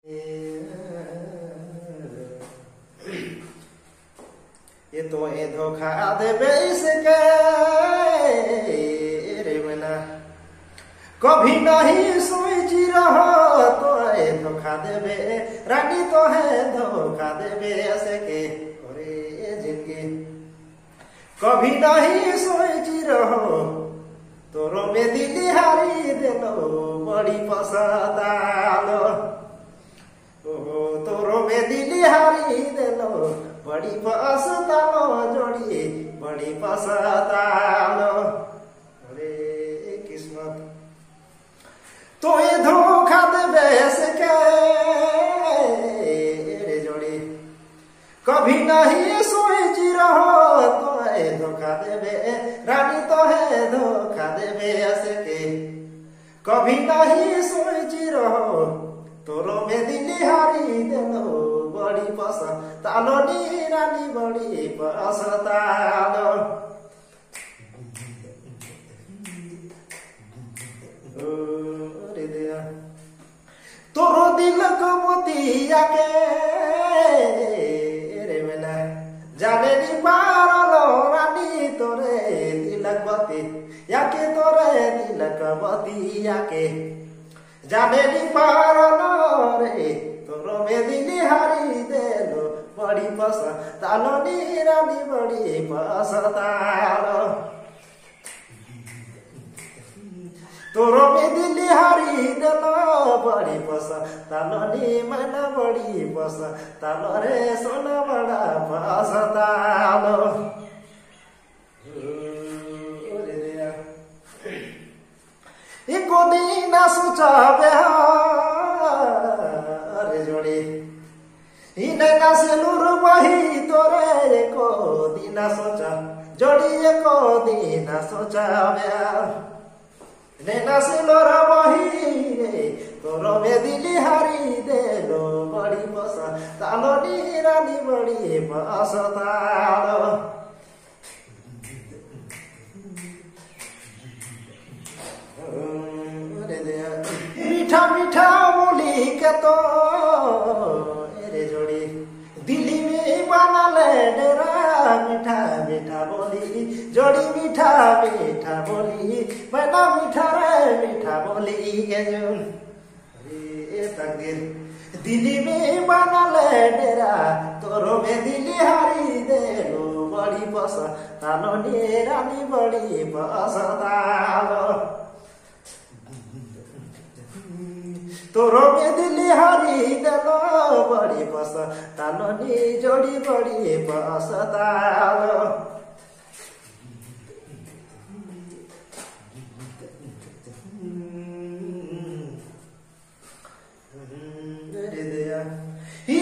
ये तो ये धोखा देवे इसके रे मना कभी नहीं सोची रहो तो ये धोखा देवे रानी तो है धोखा देवे ऐसे के अरे जिंदगी कभी नहीं सोची रहो तोरो में दिली हारी देलो बड़ी पसतालो तोरो में दिली हारी देलो बड़ी पसतालो जोड़ी बड़ी पसतालो अरे किस्मत तो ये धोखा देवे से के रे जोड़ी कभी नहीं सोची रहो तो ये धोखा देवे रानी तो है धोखा देवे ऐसे के कभी नहीं सोची रहो तोरो में दिली हारी देलो बड़ी पसतालो नी रानी बड़ी पसतालो तोरो दिल को मोतिया के रे मेला जाने नी पारलो रानी तोरे दिलक बती याके तोरे दिलक बती याके जाने नी पारलो रे तोरो में दिली हारी देलो बड़ी पसतालो नी रानी बड़ी पसतालो तोरो में दिली हारी देलो बड़ी पसतालो नी मना बड़ी पसतालो रे सोना बड़ा पसतालो एको दिन सोचाबे रे जोड़ी इने ना सिलुर वही तोरे एको दिन सोचा जोड़ी एको दिन सोचाबे नेना सिलोर वही रे तोरो में दिली हारी देलो बड़ी पसतालो नी रानी बड़ी पसतालो मीठा मीठा बोली के तो रे जोड़ी दिल्ली में बना ले डेरा मीठा मीठा बोली जोड़ी मीठा मीठा बोली बना मीठा रे मीठा बोली के जो अरे तकदीर दिल्ली में बना ले डेरा तोरो में दिली हारी देलो बड़ी पसतालो नी रानी बड़ी पसतालो तोरो में दिली हारी देलो बड़ी पसतालो नी जोड़ी बड़ी पसतालो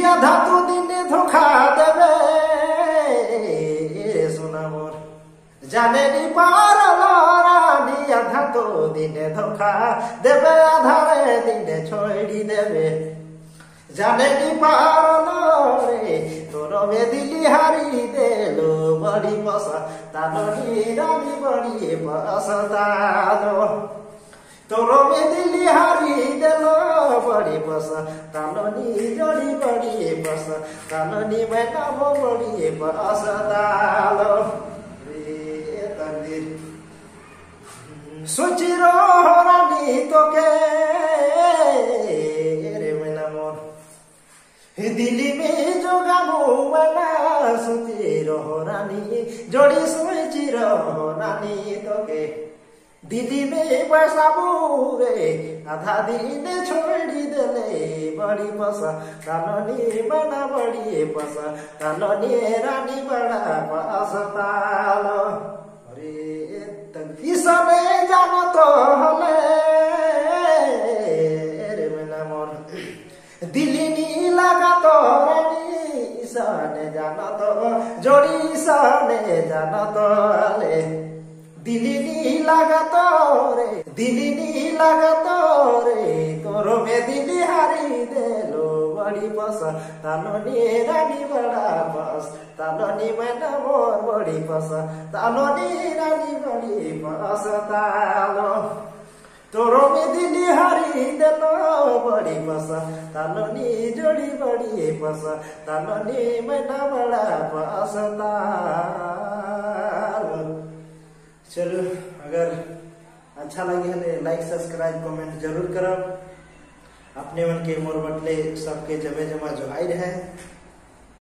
आधा तो दिन धोखा देवे सुना मोर जाने नी पारलो रानी आधा तो दिन धोखा देवे आधा रे दिन छोड़ी देवे जाने नी पारलो रे तोरो में दिली हारी देलो बड़ी पसतालो नी रानी बड़ी पसतालो तोरो में दिली हारी देलो बड़ी पसतालो नी जोड़ी बड़ी पसतालो नी मैना वो बड़ी पसतालो रे तकदीर सोची रो रानी तो के रे मैना मोर दिल्ली में जो गामो वाला सोची रो रानी जोड़ी सोची रो रानी तो के दिल्ली में पैसा रे आधा दिन छोड़ी देले बड़ी पसतालो नी बड़ा बड़ी पसतालो नी रानी बड़ा पसतालो अरे इसने जानो तो हले रे मेना मोर दिल्ली नी लगा तो रानी इसने जानो तो जोड़ी इसने जानो तो हले दिल्ली नी लगा तो रे तोरो में दिली हारी देलो बड़ी पसतालो नी रानी बड़ा पसतालो नी मैना मोर बड़ी पसतालो नी रानी बड़ी पसतालो तोरो में दिली हरी देलो बड़ी पसा तालोनी जोड़ी बड़ी पसा तालोनी मैना बड़ा पसता। चलो अगर अच्छा लगे है लाइक सब्सक्राइब कमेंट जरूर करो। अपने मन के मोर बटले सबके जमे जमा जो आई रहे।